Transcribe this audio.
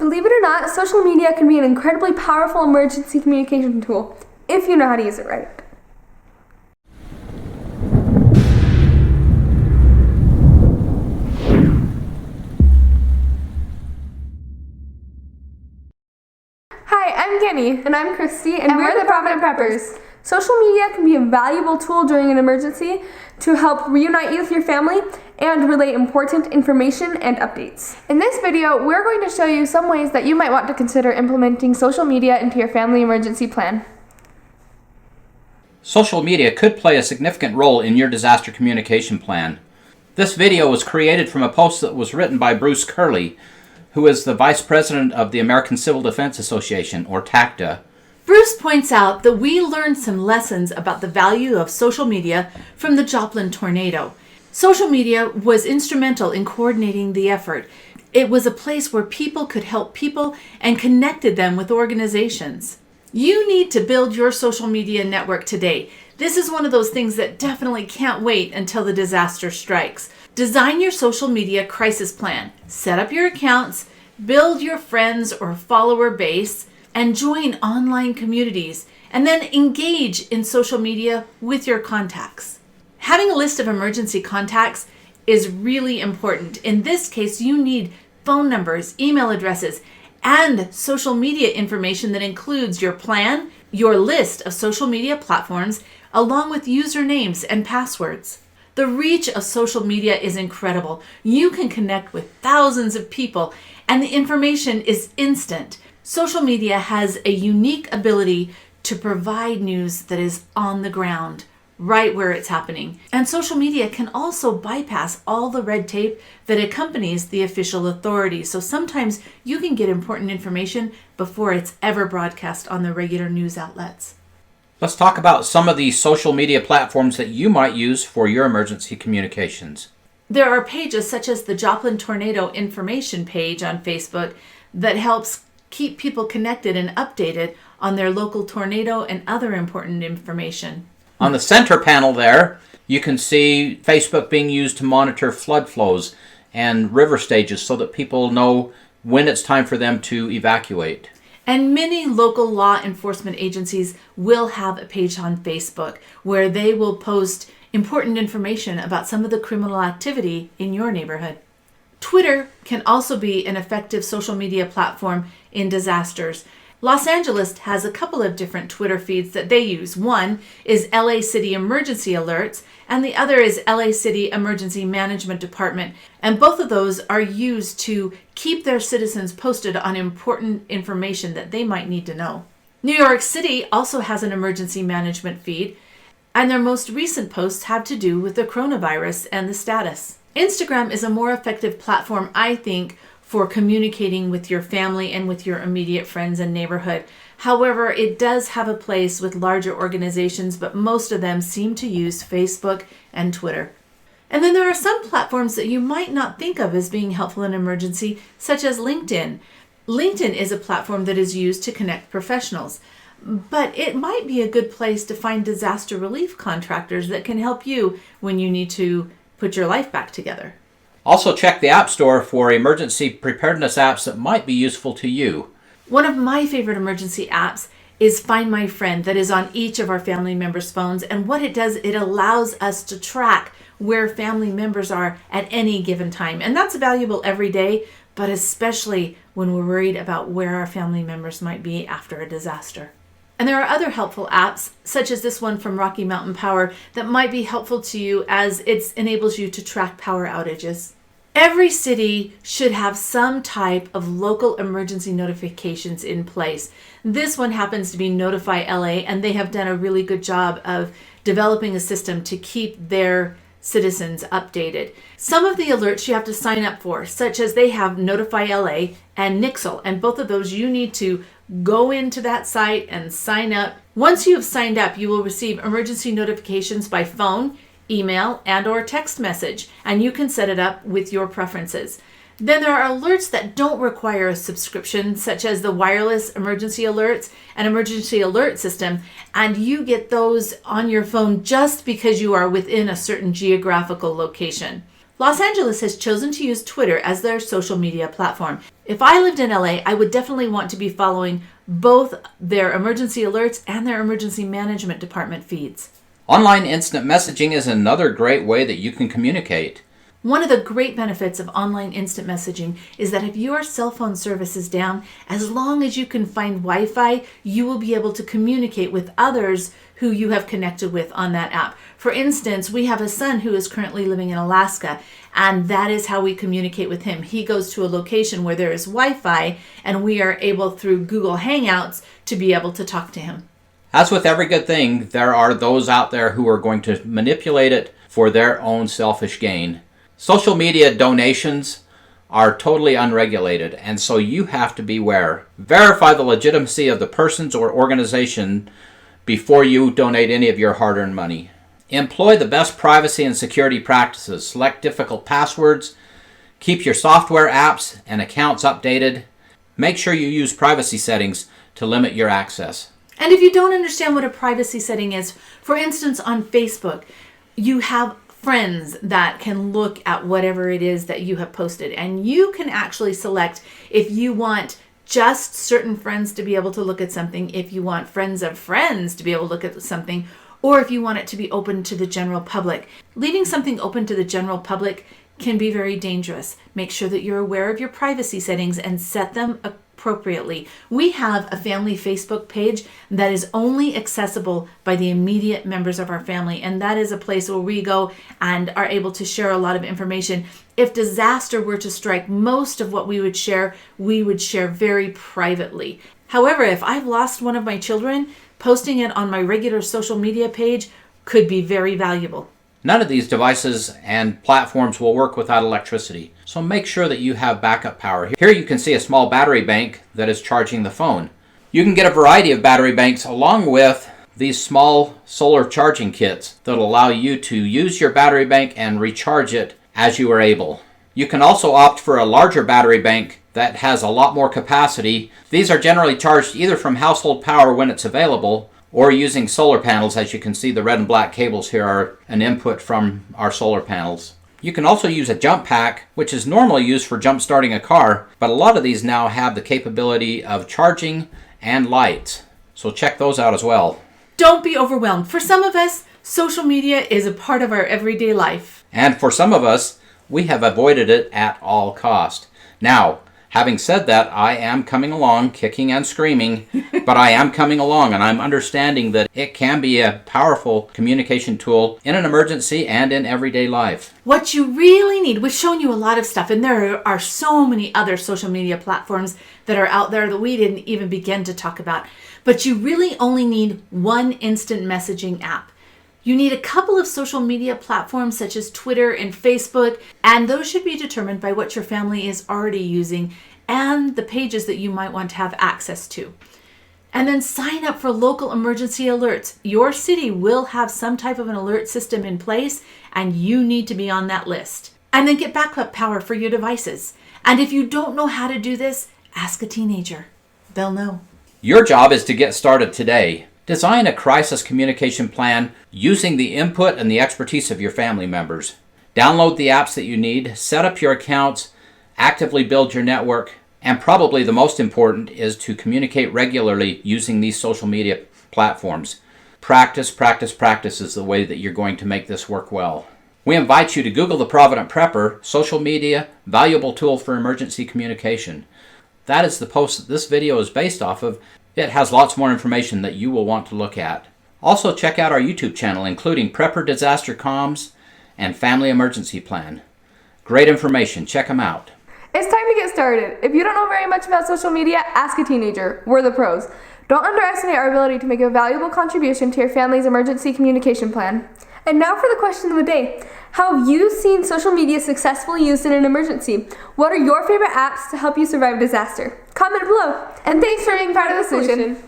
Believe it or not, social media can be an incredibly powerful emergency communication tool if you know how to use it right. Hi, I'm Kenny. And I'm Christy, and we're the Provident Preppers. Social media can be a valuable tool during an emergency to help reunite you with your family and relay important information and updates. In this video, we're going to show you some ways that you might want to consider implementing social media into your family emergency plan. Social media could play a significant role in your disaster communication plan. This video was created from a post that was written by Bruce Curley, who is the Vice President of the American Civil Defense Association, or TACDA. Bruce points out that we learned some lessons about the value of social media from the Joplin Tornado. Social media was instrumental in coordinating the effort. It was a place where people could help people and connected them with organizations. You need to build your social media network today. This is one of those things that definitely can't wait until the disaster strikes. Design your social media crisis plan. Set up your accounts, build your friends or follower base, and join online communities, and then engage in social media with your contacts. Having a list of emergency contacts is really important. In this case, you need phone numbers, email addresses, and social media information that includes your plan, your list of social media platforms, along with usernames and passwords. The reach of social media is incredible. You can connect with thousands of people, and the information is instant. Social media has a unique ability to provide news that is on the ground, right where it's happening. And social media can also bypass all the red tape that accompanies the official authorities. So sometimes you can get important information before it's ever broadcast on the regular news outlets. Let's talk about some of the social media platforms that you might use for your emergency communications. There are pages such as the Joplin Tornado information page on Facebook that helps keep people connected and updated on their local tornado and other important information. On the center panel there, you can see Facebook being used to monitor flood flows and river stages so that people know when it's time for them to evacuate. And many local law enforcement agencies will have a page on Facebook where they will post important information about some of the criminal activity in your neighborhood. Twitter can also be an effective social media platform in disasters. Los Angeles has a couple of different Twitter feeds that they use. One is LA City Emergency Alerts, and the other is LA City Emergency Management Department. And both of those are used to keep their citizens posted on important information that they might need to know. New York City also has an emergency management feed, and their most recent posts have to do with the coronavirus and the status. Instagram is a more effective platform, I think, for communicating with your family and with your immediate friends and neighborhood. However, it does have a place with larger organizations, but most of them seem to use Facebook and Twitter. And then there are some platforms that you might not think of as being helpful in emergency, such as LinkedIn. LinkedIn is a platform that is used to connect professionals, but it might be a good place to find disaster relief contractors that can help you when you need to put your life back together. Also check the App Store for emergency preparedness apps that might be useful to you. One of my favorite emergency apps is Find My Friend that is on each of our family members' phones. And what it does, it allows us to track where family members are at any given time. And that's valuable every day, but especially when we're worried about where our family members might be after a disaster. And there are other helpful apps, such as this one from Rocky Mountain Power, that might be helpful to you as it enables you to track power outages. Every city should have some type of local emergency notifications in place. This one happens to be Notify LA, and they have done a really good job of developing a system to keep their citizens updated. Some of the alerts you have to sign up for, such as they have Notify LA and Nixle, and both of those you need to go into that site and sign up. Once you have signed up, you will receive emergency notifications by phone, email, and or text message, and you can set it up with your preferences. Then there are alerts that don't require a subscription, such as the wireless emergency alerts and emergency alert system, and you get those on your phone just because you are within a certain geographical location. Los Angeles has chosen to use Twitter as their social media platform. If I lived in LA, I would definitely want to be following both their emergency alerts and their emergency management department feeds. Online instant messaging is another great way that you can communicate. One of the great benefits of online instant messaging is that if your cell phone service is down, as long as you can find Wi-Fi, you will be able to communicate with others who you have connected with on that app. For instance, we have a son who is currently living in Alaska, and that is how we communicate with him. He goes to a location where there is Wi-Fi, and we are able through Google Hangouts to be able to talk to him. As with every good thing, there are those out there who are going to manipulate it for their own selfish gain. Social media donations are totally unregulated, and so you have to beware. Verify the legitimacy of the persons or organization before you donate any of your hard-earned money. Employ the best privacy and security practices. Select difficult passwords. Keep your software apps and accounts updated. Make sure you use privacy settings to limit your access. And if you don't understand what a privacy setting is, for instance, on Facebook, you have friends that can look at whatever it is that you have posted, and you can actually select if you want just certain friends to be able to look at something, if you want friends of friends to be able to look at something, or if you want it to be open to the general public. Leaving something open to the general public can be very dangerous. Make sure that you're aware of your privacy settings and set them appropriately. We have a family Facebook page that is only accessible by the immediate members of our family, and that is a place where we go and are able to share a lot of information. If disaster were to strike, most of what we would share very privately. However, if I've lost one of my children, posting it on my regular social media page could be very valuable. None of these devices and platforms will work without electricity, so make sure that you have backup power. Here you can see a small battery bank that is charging the phone. You can get a variety of battery banks along with these small solar charging kits that will allow you to use your battery bank and recharge it as you are able. You can also opt for a larger battery bank that has a lot more capacity. These are generally charged either from household power when it's available or using solar panels. As you can see, the red and black cables here are an input from our solar panels. You can also use a jump pack, which is normally used for jump starting a car, but a lot of these now have the capability of charging and lights. So check those out as well. Don't be overwhelmed. For some of us, social media is a part of our everyday life. And for some of us, we have avoided it at all cost. Now, having said that, I am coming along kicking and screaming, but I am coming along, and I'm understanding that it can be a powerful communication tool in an emergency and in everyday life. What you really need, we've shown you a lot of stuff, and there are so many other social media platforms that are out there that we didn't even begin to talk about. But you really only need one instant messaging app. You need a couple of social media platforms such as Twitter and Facebook, and those should be determined by what your family is already using and the pages that you might want to have access to. And then sign up for local emergency alerts. Your city will have some type of an alert system in place, and you need to be on that list. And then get backup power for your devices. And if you don't know how to do this, ask a teenager. They'll know. Your job is to get started today. Design a crisis communication plan using the input and the expertise of your family members. Download the apps that you need, set up your accounts, actively build your network, and probably the most important is to communicate regularly using these social media platforms. Practice, practice, practice is the way that you're going to make this work well. We invite you to Google the Provident Prepper, social media, valuable tool for emergency communication. That is the post that this video is based off of. It has lots more information that you will want to look at. Also check out our YouTube channel, including Prepper Disaster Comms and Family Emergency Plan. Great information. Check them out. It's time to get started. If you don't know very much about social media, ask a teenager. We're the pros. Don't underestimate our ability to make a valuable contribution to your family's emergency communication plan. And now for the question of the day. How have you seen social media successfully used in an emergency? What are your favorite apps to help you survive disaster? Comment below. And thanks for being part of the solution.